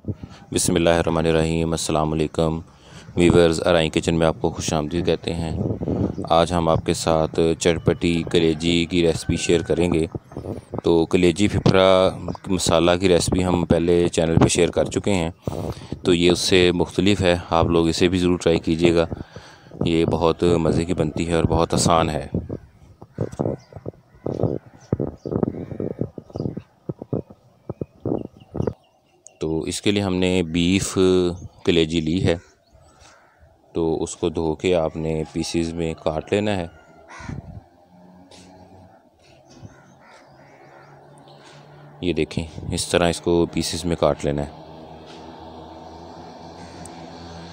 बिस्मिल्लाहिर्रहमानिर्रहीम। अस्सलाम वालेकुम वीवर्स, अराई किचन में आपको खुशामदीद कहते हैं। आज हम आपके साथ चटपटी कलेजी की रेसिपी शेयर करेंगे। तो कलेजी फिफरा मसाला की रेसिपी हम पहले चैनल पे शेयर कर चुके हैं, तो ये उससे मुख्तलिफ है। आप लोग इसे भी ज़रूर ट्राई कीजिएगा। ये बहुत मज़े की बनती है और बहुत आसान है। तो इसके लिए हमने बीफ कलेजी ली है, तो उसको धो के आपने पीसीज में काट लेना है। ये देखें, इस तरह इसको पीसीज में काट लेना है।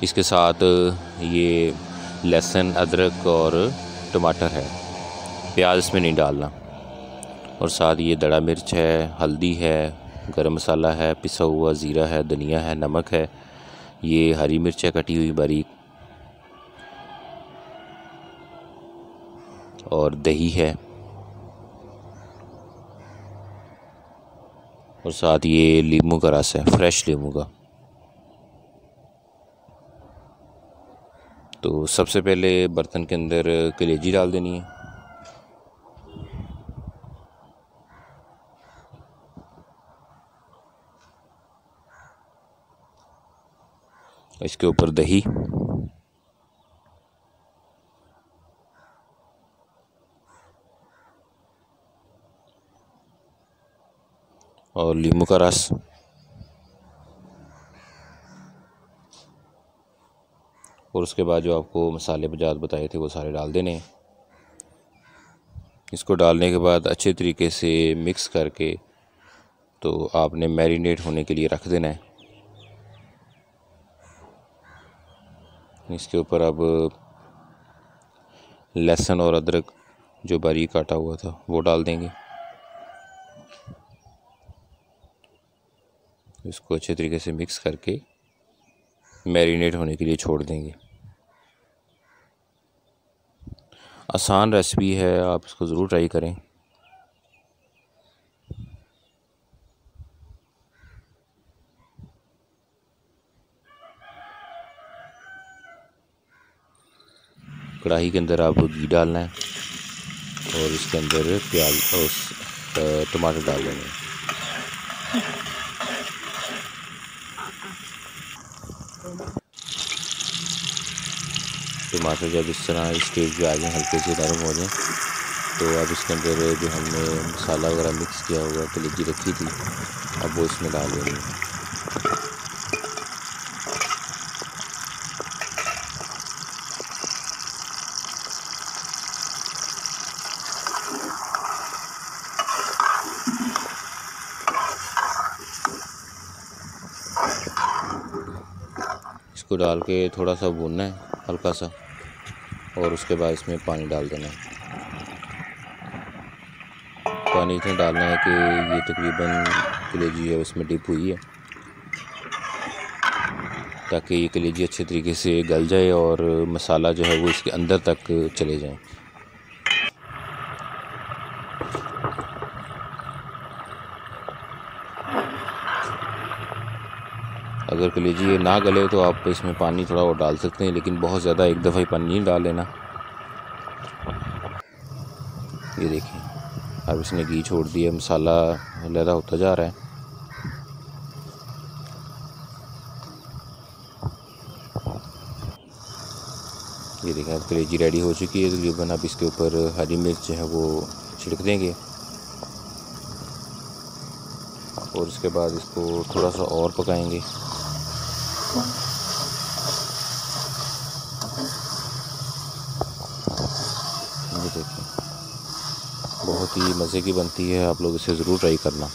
इसके साथ ये लहसुन, अदरक और टमाटर है, प्याज इसमें नहीं डालना। और साथ ये दड़ा मिर्च है, हल्दी है, गरम मसाला है, पिसा हुआ ज़ीरा है, धनिया है, नमक है, ये हरी मिर्च है कटी हुई बारीक, और दही है, और साथ ये नींबू का रस है, फ्रेश नींबू का। तो सबसे पहले बर्तन के अंदर कलेजी डाल देनी है। इसके ऊपर दही, और नींबू का रस, और उसके बाद जो आपको मसाले बजात बताए थे वो सारे डाल देने हैं। इसको डालने के बाद अच्छे तरीके से मिक्स करके तो आपने मैरिनेट होने के लिए रख देना है। इसके ऊपर अब लहसुन और अदरक जो बारीक काटा हुआ था वो डाल देंगे। इसको अच्छे तरीके से मिक्स करके मैरिनेट होने के लिए छोड़ देंगे। आसान रेसिपी है, आप इसको ज़रूर ट्राई करें। कढ़ाई के अंदर आपको घी डालना है और इसके अंदर प्याज और टमाटर डाल देंगे। टमाटर जब इस तरह इस स्टेज पे आ जाए, हल्के से नरम हो जाए, तो अब इसके अंदर जो हमने मसाला वगैरह मिक्स किया हुआ कलेजी रखी थी, अब वो इसमें डाल देंगे। इसको डाल के थोड़ा सा भूनना है हल्का सा, और उसके बाद इसमें पानी डाल देना है। पानी इतना डालना है कि ये तकरीबन कलेजी है उसमें डिप हुई है, ताकि ये कलेजी अच्छे तरीके से गल जाए और मसाला जो है वो इसके अंदर तक चले जाए। अगर कलेजी ये ना गले तो आप इसमें पानी थोड़ा और डाल सकते हैं, लेकिन बहुत ज़्यादा एक दफ़ा ही पानी नहीं डाल लेना। ये देखिए, अब इसने घी छोड़ दिया, मसाला लहरा होता जा रहा है। ये देखें, अब कलेजी रेडी हो चुकी है तकरीबन। अब इसके ऊपर हरी मिर्च है वो छिड़क देंगे, और उसके बाद इसको थोड़ा सा और पकाएंगे। ये देखिए, बहुत ही मज़े की बनती है, आप लोग इसे ज़रूर ट्राई करना।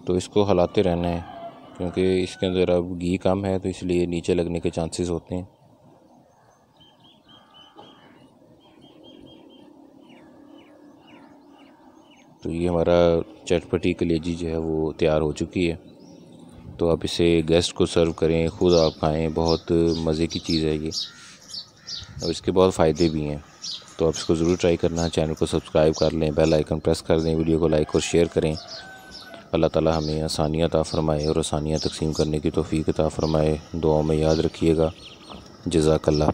तो इसको हिलाते रहना है, क्योंकि इसके अंदर अब घी कम है, तो इसलिए नीचे लगने के चांसेस होते हैं। तो ये हमारा चटपटी कलेजी जो है वो तैयार हो चुकी है। तो आप इसे गेस्ट को सर्व करें, ख़ुद आप खाएं, बहुत मज़े की चीज़ है ये और इसके बहुत फ़ायदे भी हैं। तो आप इसको ज़रूर ट्राई करना। चैनल को सब्सक्राइब कर लें, बेल आइकन प्रेस कर दें, वीडियो को लाइक और शेयर करें। अल्लाह ताला हमें आसानियाँ अता फ़रमाए और आसानियाँ तक़सीम करने की तौफ़ीक़ अता फ़रमाए। दुआओं में याद रखिएगा। जज़ाकल्लाह।